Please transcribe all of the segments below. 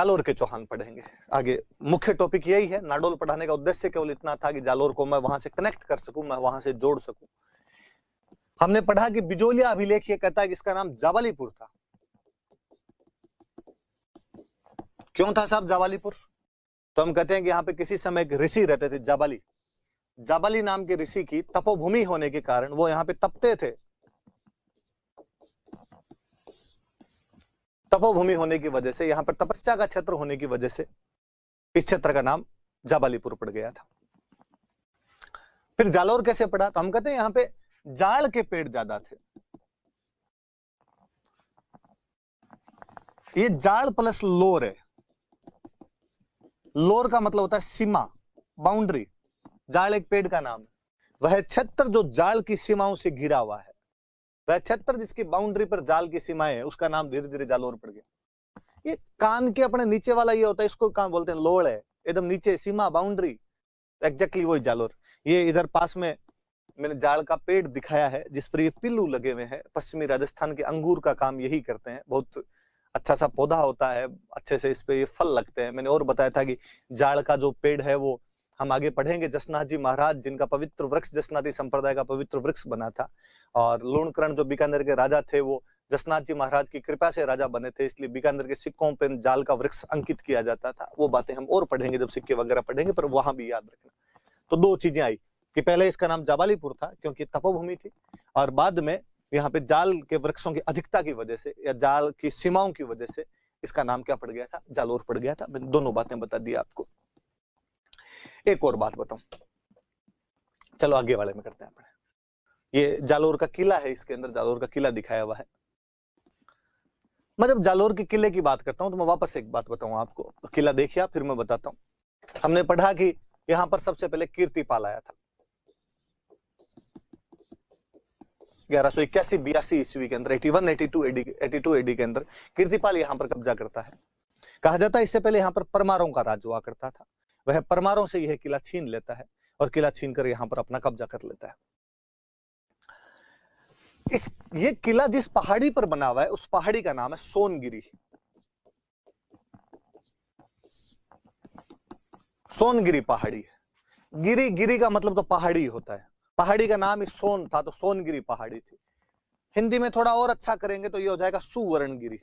जालोर के चौहान पढ़ेंगे। आगे मुख्य टॉपिक यही है। नाडोल पढ़ाने का उद्देश्य केवल इतना था कि जालोर को मैं वहां से कनेक्ट कर सकूं, मैं वहां से जोड़ सकूं। हमने पढ़ा कि बिजोलिया अभिलेख ये कहता है कि इसका नाम जाबालीपुर था। क्यों था साहब जाबालीपुर? तो हम कहते हैं कि यहाँ पे किसी समय एक ऋषि रहते थे, जाबाली। जाबाली नाम के ऋषि की तपोभूमि होने के कारण वो यहाँ पे तपते थे। तपोभूमि होने की वजह से, यहाँ पर तपस्या का क्षेत्र होने की वजह से इस क्षेत्र का नाम जाबालीपुर पड़ गया था। फिर जालोर कैसे पड़ा? तो हम कहते हैं यहाँ पे जाड़ के पेड़ ज्यादा थे। ये जाड़ प्लस लोर है। लोर का मतलब होता है सीमा, बाउंड्री। जाड़ एक पेड़ का नाम है। वह क्षेत्र जो जाड़ की सीमाओं से घिरा हुआ है, वह क्षेत्र जिसकी बाउंड्री पर जाल की सीमाएं है, उसका नाम धीरे धीरे जालोर पड़ गया। ये कान के अपने नीचे वाला ये होता है, इसको कहां बोलते हैं? लोड़ है, एकदम नीचे सीमा, बाउंड्री, एग्जैक्टली वही जालोर। ये इधर पास में मैंने जाड़ का पेड़ दिखाया है जिस पर ये पिल्लू लगे हुए हैं। पश्चिमी राजस्थान के अंगूर का काम यही करते हैं। बहुत अच्छा सा पौधा होता है, अच्छे से इस पे ये फल लगते हैं। मैंने और बताया था कि जाड़ का जो पेड़ है वो हम आगे पढ़ेंगे। जसनाथ जी महाराज, जिनका पवित्र वृक्ष जसनाथी संप्रदाय का पवित्र वृक्ष बना था, और लूणकरण जो बीकानेर के राजा थे वो जसनाथ जी महाराज की कृपा से राजा बने थे, इसलिए बीकानेर के सिक्कों पर जाल का वृक्ष अंकित किया जाता था। वो बातें हम और पढ़ेंगे जब सिक्के वगैरह पढ़ेंगे, पर वहां भी याद रखना। तो दो चीजें आई कि पहले इसका नाम जाबालीपुर था क्योंकि तपोभूमि थी, और बाद में यहाँ पे जाल के वृक्षों की अधिकता की वजह से या जाल की सीमाओं की वजह से इसका नाम क्या पड़ गया था? जालोर पड़ गया था। मैंने दोनों बातें बता दी आपको। एक और बात बताऊं, चलो आगे वाले में करते हैं अपने। ये जालोर का किला है, इसके अंदर जालोर का किला दिखाया हुआ है। मैं जब जालोर के किले की बात करता हूं तो मैं वापस एक बात बताऊं आपको। किला देखिए फिर मैं बताता हूं। हमने पढ़ा कि यहां पर सबसे पहले कीर्तिपाल आया था 1181-82 ईस्वी के अंदर, 82 एडी के अंदर कीर्तिपाल यहां पर कब्जा करता है। कहा जाता है इससे पहले यहां पर परमारों का राज हुआ करता था। वह परमारों से यह किला छीन लेता है और किला छीन कर यहां पर अपना कब्जा कर लेता है। ये किला जिस पहाड़ी पर बना हुआ है उस पहाड़ी का नाम है सोनगिरी। सोनगिरी पहाड़ी है। गिरी, गिरी का मतलब तो पहाड़ी होता है। पहाड़ी का नाम ही सोन था तो सोनगिरी पहाड़ी थी। हिंदी में थोड़ा और अच्छा करेंगे तो ये हो जाएगा सुवर्णगिरी।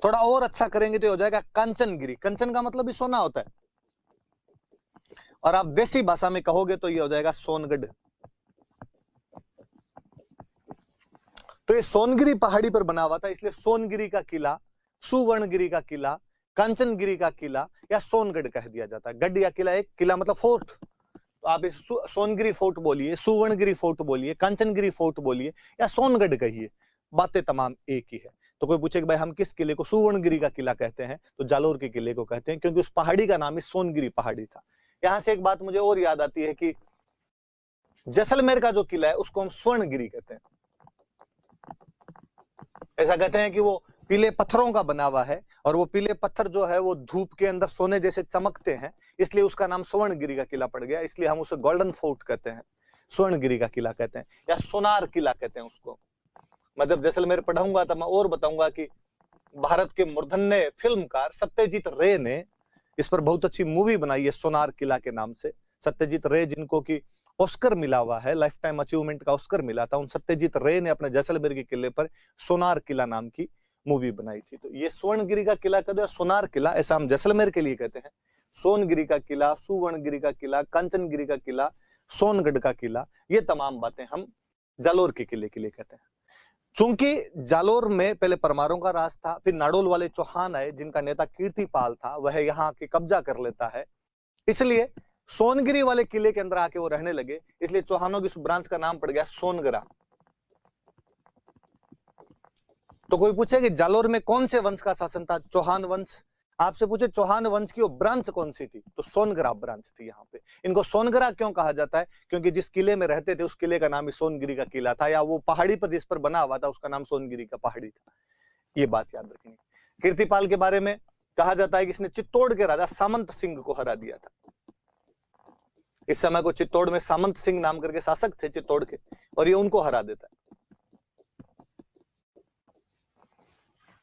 थोड़ा और अच्छा करेंगे तो ये हो जाएगा कंचनगिरी। कंचन का मतलब भी सोना होता है। और आप देसी भाषा में कहोगे तो ये हो जाएगा सोनगढ़। तो ये सोनगिरी पहाड़ी पर बना हुआ था, इसलिए सोनगिरी का किला, सुवर्णगिरी का किला, कंचनगिरी का किला या सोनगढ़ कह दिया जाता है। गढ़ या किला, एक किला मतलब फोर्ट। तो आप इस सोनगिरी फोर्ट बोलिए, सुवर्णगिरी फोर्ट बोलिए, कंचनगिरी फोर्ट बोलिए या सोनगढ़ कहिए, बातें तमाम एक ही है। तो कोई पूछे कि भाई हम किस किले को सुवर्णगिरी का किला कहते हैं, तो जालोर के किले को कहते हैं क्योंकि उस पहाड़ी का नाम ही सोनगिरी पहाड़ी था। यहां से एक बात मुझे और याद आती है कि जैसलमेर का जो किला है उसको हम स्वर्णगिरी कहते हैं। ऐसा कहते हैं कि वो पीले पत्थरों का बना हुआ है और वो पीले पत्थर जो है वो धूप के अंदर सोने जैसे चमकते हैं, इसलिए उसका नाम स्वर्णगिरी का किला पड़ गया। इसलिए हम उसे गोल्डन फोर्ट कहते हैं, स्वर्णगिरी का किला कहते हैं या सोनार किला कहते हैं उसको। मैं जब जैसलमेर पढ़ाऊंगा तब मैं और बताऊंगा कि भारत के मूर्धन्य फिल्मकार सत्यजीत रे ने इस पर बहुत अच्छी मूवी बनाई है सोनार किला के नाम से। सत्यजीत रे जिनको की ऑस्कर मिला हुआ है, लाइफ टाइम अचीवमेंट का ऑस्कर मिला था, उन सत्यजीत रे ने अपने जैसलमेर के किले पर सोनार किला नाम की मूवी बनाई थी। तो ये स्वर्णगिरी का किला कहते हैं, सोनार किला ऐसा हम जैसलमेर के लिए कहते हैं। सोनगिरी का किला, सुवर्णगिरी का किला, कंचनगिरी का किला, सोनगढ़ का किला, ये तमाम बातें हम जालोर के किले के लिए कहते हैं। चूंकि जालोर में पहले परमारों का राज था, फिर नाडोल वाले चौहान आए जिनका नेता कीर्तिपाल था, वह यहाँ के कब्जा कर लेता है, इसलिए सोनगिरी वाले किले के अंदर आके वो रहने लगे, इसलिए चौहानों की उस ब्रांच का नाम पड़ गया सोनगरा। तो कोई पूछे कि जालोर में कौन से वंश का शासन था? चौहान वंश। आपसे पूछे चौहान वंश की वो ब्रांच कौन सी थी, तो सोनगरा ब्रांच थी। यहाँ पे इनको सोनगरा क्यों कहा जाता है? क्योंकि जिस किले में रहते थे उस किले का नाम ही सोनगिरी का किला था, या वो पहाड़ी पर जिस पर बना हुआ था उसका नाम सोनगिरी का पहाड़ी था। ये बात याद रखेंगे। कीर्तिपाल के बारे में कहा जाता है कि इसने चित्तौड़ के राजा सामंत सिंह को हरा दिया था। इस समय को चित्तौड़ में सामंत सिंह नाम करके शासक थे चित्तौड़ के, और ये उनको हरा देता है।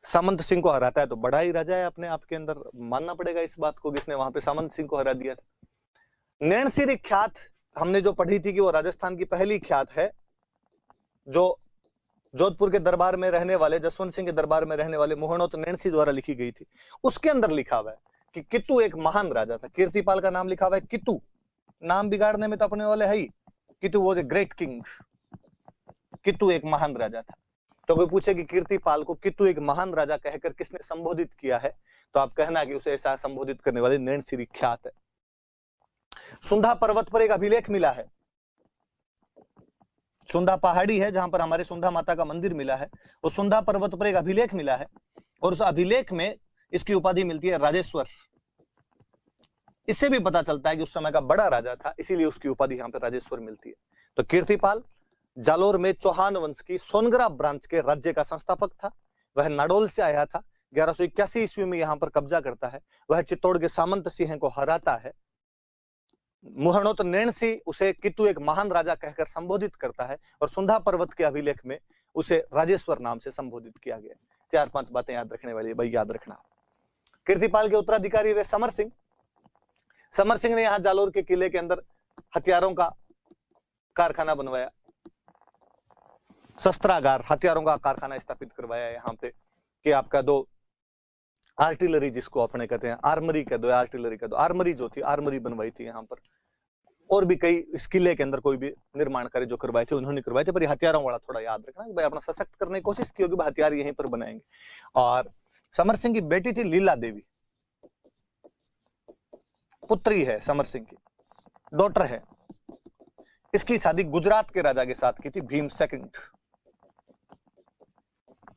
सामंत सिंह को हराता है तो बड़ा ही राजा है अपने आप के अंदर, मानना पड़ेगा इस बात को, जिसने वहां पे सामंत सिंह को हरा दिया था। नैनसिरी ख्यात हमने जो पढ़ी थी कि वो राजस्थान की पहली ख्यात है जो जोधपुर के दरबार में रहने वाले, जसवंत सिंह के दरबार में रहने वाले मोहनोत नैनसी द्वारा लिखी गई थी। उसके अंदर लिखा हुआ है कि कितु एक महान राजा था। कीर्तिपाल का नाम लिखा हुआ है कितु, नाम बिगाड़ने में तो अपने वाले है ही। कितु वॉज ए ग्रेट किंग, कितु एक महान राजा था। तो कोई पूछे कि कीर्तिपाल को कितु एक महान राजा कहकर किसने संबोधित किया है, तो आप कहना कि उसे ऐसा संबोधित करने वाले नैनसिरी ख्यात है। सुंधा पर्वत पर एक अभिलेख मिला है, सुंधा पहाड़ी है जहां पर हमारे सुंधा माता का मंदिर मिला है, वो सुंधा पर्वत पर एक अभिलेख मिला है और उस अभिलेख में इसकी उपाधि मिलती है राजेश्वर। इससे भी पता चलता है कि उस समय का बड़ा राजा था, इसीलिए उसकी उपाधि यहाँ पे राजेश्वर मिलती है। तो कीर्तिपाल जालोर में चौहान वंश की सोनगरा ब्रांच के राज्य का संस्थापक था। वह नाडोल से आया था, 1181 ईस्वी में यहाँ पर कब्जा करता है। वह चित्तौड़ के सामंत सिंह को हराता है। मुहणोत नैनसी उसे कितु एक महान राजा कहकर संबोधित करता है और सुंधा पर्वत के अभिलेख में उसे राजेश्वर नाम से संबोधित किया गया। 4-5 बातें याद रखने वाली, भाई याद रखना। कीर्तिपाल के उत्तराधिकारी वे समर सिंह। समर सिंह ने यहाँ जालोर के किले के अंदर हथियारों का कारखाना बनवाया, शस्त्रागार, हथियारों का कारखाना स्थापित करवाया यहाँ पे कि आपका 2 आर्टिलरी, जिसको अपने कहते हैं आर्मरी कह दो, आर्टिलरी कह दो, आर्मरी जो थी आर्मरी बनवाई थी यहाँ पर। और भी कई इस किले के अंदर कोई भी निर्माण कार्य जो करवाए थे उन्होंने करवाए थे, पर हथियारों वाला थोड़ा याद रखना कि भाई अपना सशक्त करने की कोशिश की होगी, हथियार यहीं पर बनाएंगे। और समर सिंह की बेटी थी लीला देवी, पुत्री है समर सिंह की, डॉटर है। इसकी शादी गुजरात के राजा के साथ की थी, भीम सेकंड।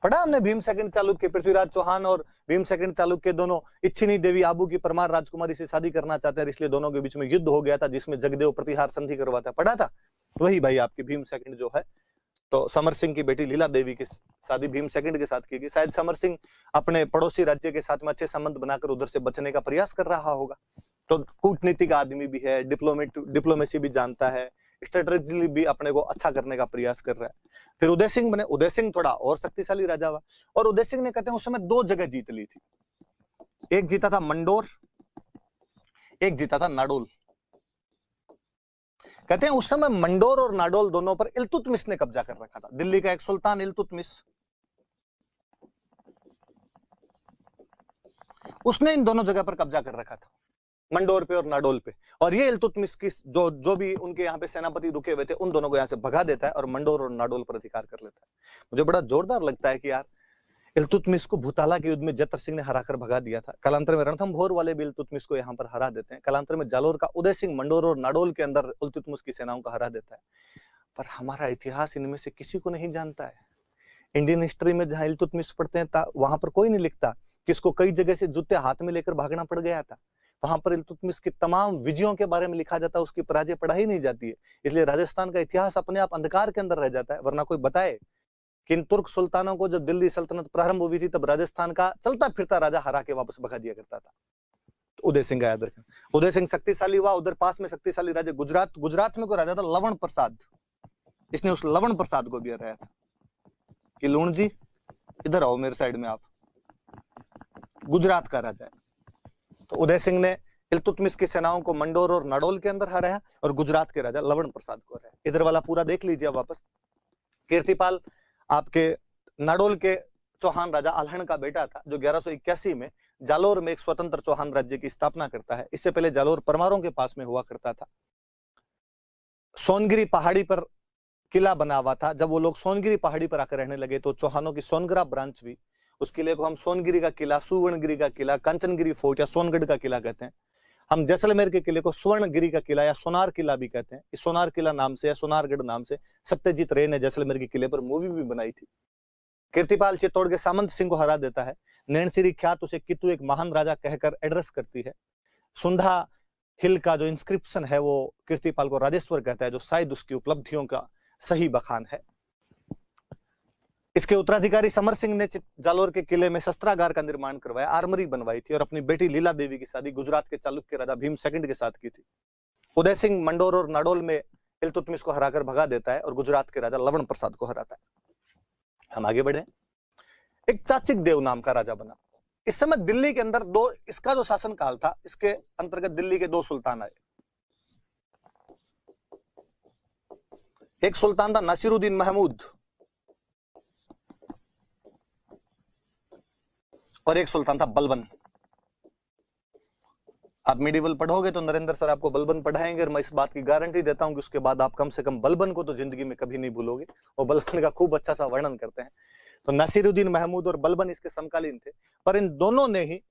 पढ़ा हमने भीम सेकंड चालुक्य, पृथ्वीराज चौहान और भीम सेकंड चालुक्य दोनों इच्छिनी देवी आबू की परमार राजकुमारी से शादी करना चाहते हैं, इसलिए दोनों के बीच में युद्ध हो गया था जिसमें जगदेव प्रतिहार संधि करवाता। पढ़ा था वही भाई आपकी भीम सेकंड जो है। तो समर सिंह की बेटी लीला देवी की शादी भीम सेकंड के साथ की गई। शायद समर सिंह अपने पड़ोसी राज्य के साथ में अच्छे संबंध बनाकर उधर से बचने का प्रयास कर रहा होगा। तो कूटनीतिक आदमी भी है, डिप्लोमेसी भी जानता है, स्ट्रेटेजिकली भी अपने को अच्छा करने का प्रयास कर रहा है। फिर उदय सिंह बने। उदय सिंह थोड़ा और शक्तिशाली राजा हुआ और उदय सिंह ने कहते हैं उस समय 2 जगह जीत ली थी। एक जीता था मंडोर, एक जीता था नाडोल। कहते हैं उस समय मंडोर और नाडोल दोनों पर इल्तुतमिश ने कब्जा कर रखा था। दिल्ली का एक सुल्तान इल्तुतमिश, उसने इन दोनों जगह पर कब्जा कर रखा था, मंडोर पे और नाडोल पे। और ये इल्तुतमिश की जो भी उनके यहाँ पे सेनापति रुके हुए थे उन दोनों को यहाँ से भगा देता है और मंडोर और नाडोल पर अधिकार कर लेता है। मुझे बड़ा जोरदार लगता है कि यार इल्तुतमिश को भूताला के युद्ध में जतर सिंह ने हराकर भगा दिया था। कालांतर में रणथंभौर वाले भी इल्तुतमिश को यहाँ पर हरा देते हैं। कालांतर में जालोर का उदय सिंह मंडोर और नाडोल के अंदर इल्तुतमिश की सेनाओं को हरा देता है। पर हमारा इतिहास इनमें से किसी को नहीं जानता है। इंडियन हिस्ट्री में जहां इल्तुतमिश पढ़ते हैं वहां पर कोई नहीं लिखता कि इसको कई जगह से जूते हाथ में लेकर भागना पड़ गया था। वहां पर इल्तुतमिश की तमाम विजयों के बारे में लिखा जाता है, उसकी पराजय पढ़ाई नहीं जाती है। इसलिए राजस्थान का इतिहास अपने आप अंधकार के अंदर रह जाता है। वरना कोई बताए कि इन तुर्क सुल्तानों को जब दिल्ली सल्तनत प्रारंभ हुई थी तब राजस्थान का चलता फिरता राजा हरा के वापस भगा दिया करता था। तो उदय सिंह का याद रखें। उदय सिंह शक्तिशाली हुआ। उधर पास में शक्तिशाली राजा गुजरात में कोई राजा था लवण प्रसाद, इसने उस लवण प्रसाद को भी हराया था कि लूण जी इधर आओ मेरे साइड में, आप गुजरात का राजा है। तो उदय सिंह ने इल्तुतमिश की सेनाओं को मंडोर और नाडोल के अंदर हराया और गुजरात के राजा लवण प्रसाद को हराया। इधर वाला पूरा देख लीजिए वापस। कीर्तिपाल आपके नाडोल के चौहान राजा अल्हण का बेटा था जो 1181 में जालोर में एक स्वतंत्र चौहान राज्य की स्थापना करता है। इससे पहले जालोर परमारों के पास में हुआ करता था। सोनगिरी पहाड़ी पर किला बना हुआ था। जब वो लोग सोनगिरी पहाड़ी पर आकर रहने लगे तो चौहानों की सोनगरा ब्रांच हुई। उस किले को हम सोनगिरी का किला, सुवर्णगिरी का किला, कंचनगिरी फोर्ट या सोनगढ़ का किला कहते हैं। हम जैसलमेर के किले को स्वर्णगिरी का किला या सोनार किला भी कहते हैं। इस सोनार किला नाम से या सोनारगढ़ नाम से सत्यजीत रे ने जैसलमेर के किले पर मूवी भी बनाई थी। कीर्तिपाल चित्तौड़ के सामंत सिंह को हरा देता है। नैनसिरी ख्यात उसे कितु एक महान राजा कहकर एड्रेस करती है। सुंधा हिल का जो इंस्क्रिप्शन है वो कीर्तिपाल को राजेश्वर कहता है, जो शायद उसकी उपलब्धियों का सही बखान है। इसके उत्तराधिकारी समर सिंह ने जालोर के किले में शस्त्रागार का निर्माण करवाया, आर्मरी बनवाई थी और अपनी बेटी लीला देवी की शादी गुजरात के चालुक्य राजा भीम सेकंड के साथ की थी। उदय सिंह मंडोर और नाडोल में इल्तुतमिश को हराकर भगा देता है और गुजरात के राजा लवण प्रसाद को हराता है। हम आगे बढ़े। एक चाचिक देव नाम का राजा बना। इस समय दिल्ली के अंदर इसका जो शासन काल था, इसके अंतर्गत दिल्ली के 2 सुल्तान आए। एक सुल्तान था नासिरुद्दीन महमूद और एक सुल्तान था बलबन। आप मिडिवल पढ़ोगे तो नरेंद्र सर आपको बलबन पढ़ाएंगे, और मैं इस बात की गारंटी देता हूं कि उसके बाद आप कम से कम बलबन को तो जिंदगी में कभी नहीं भूलोगे। और बलबन का खूब अच्छा सा वर्णन करते हैं। तो नासिरुद्दीन महमूद और बलबन इसके समकालीन थे, पर इन दोनों ने ही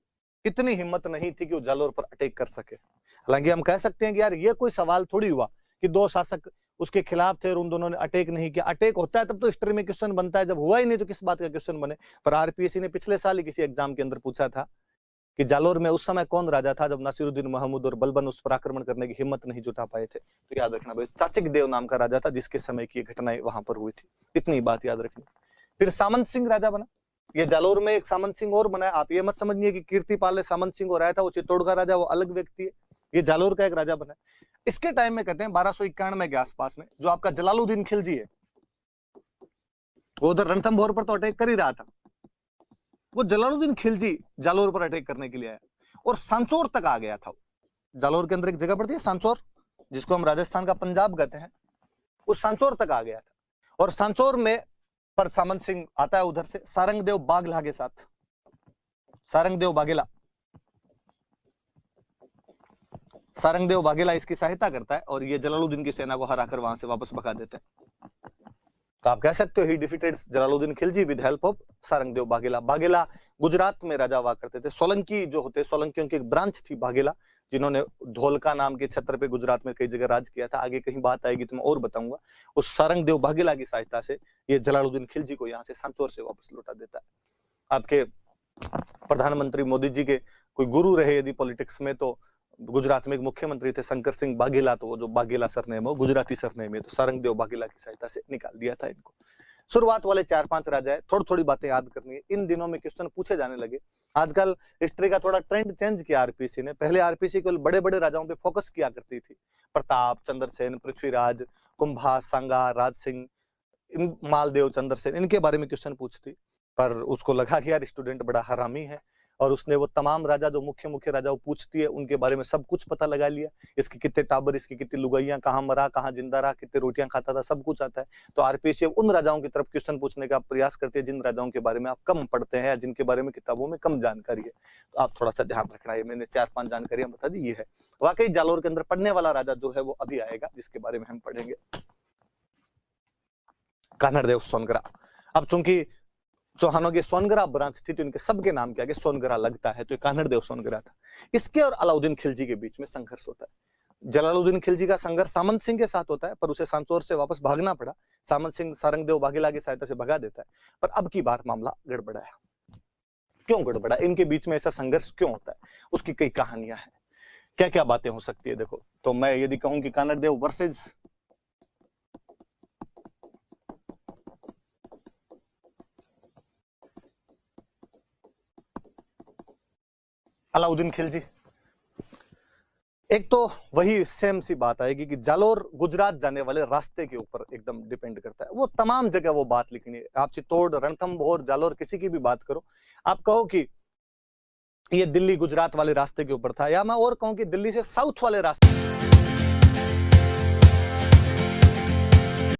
इतनी हिम्मत नहीं थी कि वो जालोर पर अटैक कर सके। हालांकि हम कह सकते हैं कि यार ये कोई सवाल थोड़ी हुआ कि 2 शासक उसके खिलाफ थे और उन दोनों ने अटैक नहीं किया। अटैक होता है तब तो हिस्ट्री में क्वेश्चन बनता है, जब हुआ ही नहीं तो किस बात का क्वेश्चन बने। पर आरपीएससी ने पिछले साल ही किसी एग्जाम के अंदर पूछा था कि जालोर में उस समय कौन राजा था जब नासिरुद्दीन महमूद और बलबन उस पर आक्रमण करने की हिम्मत नहीं जुटा पाए थे। तो याद रखना भाई, चाचिक देव नाम का राजा था जिसके समय की घटनाएं वहां पर हुई थी। इतनी बात याद रखनी। फिर सामंत सिंह राजा बना। ये जालोर में एक सामंत सिंह और बना है। आप ये मत समझिए कि कीर्तिपाल ने सामंत सिंह और आया था, वो चित्तौड़ का राजा, वो अलग व्यक्ति है। ये जालोर का एक राजा बना है। इसके टाइम में कहते हैं 1291 के आसपास में जो आपका जलालुद्दीन खिलजी है, वो उधर रणथंभौर पर तो अटैक कर ही रहा था। वो जलालुद्दीन खिलजी जालोर पर अटैक करने के लिए आया और सांचौर तक आ गया था। जालोर के अंदर एक जगह पड़ती है सांचौर, जिसको हम राजस्थान का पंजाब कहते हैं, उस सांचौर तक आ गया था। और सांचौर में पर सामंत सिंह आता है उधर से सारंगदेव बाघेला के साथ। सारंगदेव बाघेला इसकी सहायता करता है और ये जलालुद्दीन की सेना को हराकर वहां से वापस भगा देते हैं। तो आप कह सकते हो ही defeated Jalaluddin Khilji with help of Sarangdev Baghela. Baghela Gujarat में राजा हुआ करते थे। सोलंकी जो होते, सोलंकियों की एक ब्रांच थी बाघेला, जिन्होंने धोलका नाम के छत्र पे गुजरात में कई जगह राज किया था। आगे कहीं बात आएगी तो मैं और बताऊंगा। उस सारंगदेव बाघेला की सहायता से ये जलालुद्दीन खिलजी को यहाँ से सांचौर से वापस लौटा देता है। आपके प्रधानमंत्री मोदी जी के कोई गुरु रहे यदि पॉलिटिक्स में, तो गुजरात में एक मुख्यमंत्री थे शंकर सिंह बाघेला, तो वो जो बाघेला सरनेम है गुजराती सरनेम है, तो सारंगदेव बाघेला की सहायता से निकाल दिया था इनको। शुरुआत वाले 4-5 राजा है। थोड़ी थोड़ी बातें याद करनी है। इन दिनों में क्वेश्चन पूछे जाने लगे। आजकल हिस्ट्री का थोड़ा ट्रेंड चेंज किया आरपीसी ने। पहले आरपीसी केवल बड़े बड़े राजाओं पे फोकस किया करती थी, प्रताप, चंद्रसेन, पृथ्वीराज, कुंभा, सांगा, राज सिंह, मालदेव, चंद्रसेन, इनके बारे में क्वेश्चन पूछती। पर उसको लगा कि यार स्टूडेंट बड़ा हरामी है, और उसने वो तमाम राजा जो मुख्य मुख्य राजा वो पूछती है उनके बारे में सब कुछ पता लगा लिया। इसके कितने टाबर, इसकी कितनी लुगाइयां, कहाँ मरा, कहाँ जिंदा रहा, कितने रोटियां खाता था, सब कुछ आता है। तो आरपीसी उन राजाओं की तरफ क्वेश्चन पूछने का प्रयास करते हैं जिन राजाओं के बारे में आप कम पढ़ते हैं या जिनके बारे में किताबों में कम जानकारी है। तो आप थोड़ा सा ध्यान रखना है। मैंने 4-5 जानकारियां बता दी। ये है वाकई जालोर के अंदर पढ़ने वाला राजा जो है वो अभी आएगा, जिसके बारे में हम पढ़ेंगे, कान्हड़देव सोनगरा। अब चूंकि चौहानों की सोनगरा ब्रांच थी तो इनके सबके नाम के आगे सोनगरा लगता है, तो कान्हड़देव सोनगरा था। इसके और अलाउद्दीन खिलजी के बीच में संघर्ष होता है। जलालुद्दीन खिलजी का संघर्ष सामंत सिंह के साथ होता है, पर उसे सांचौर से वापस भागना पड़ा। सामंत सिंह सारंगदेव बाघेला की सहायता से भगा देता है। पर अब की बार मामला गड़बड़ाया। क्यों गड़बड़ा? इनके बीच में ऐसा संघर्ष क्यों होता है? उसकी कई कहानियां हैं। क्या क्या बातें हो सकती है देखो। तो मैं यदि कहूं कि कान्हड़देव वर्सेज अलाउद्दीन खिलजी, एक तो वही सेम सी बात आएगी कि जालोर गुजरात जाने वाले रास्ते के ऊपर एकदम डिपेंड करता है। वो तमाम जगह वो बात लिखनी है। आप चित्तौड़, रणथंभौर, जालोर किसी की भी बात करो, आप कहो कि ये दिल्ली गुजरात वाले रास्ते के ऊपर था, या मैं और कहूं कि दिल्ली से साउथ वाले रास्ते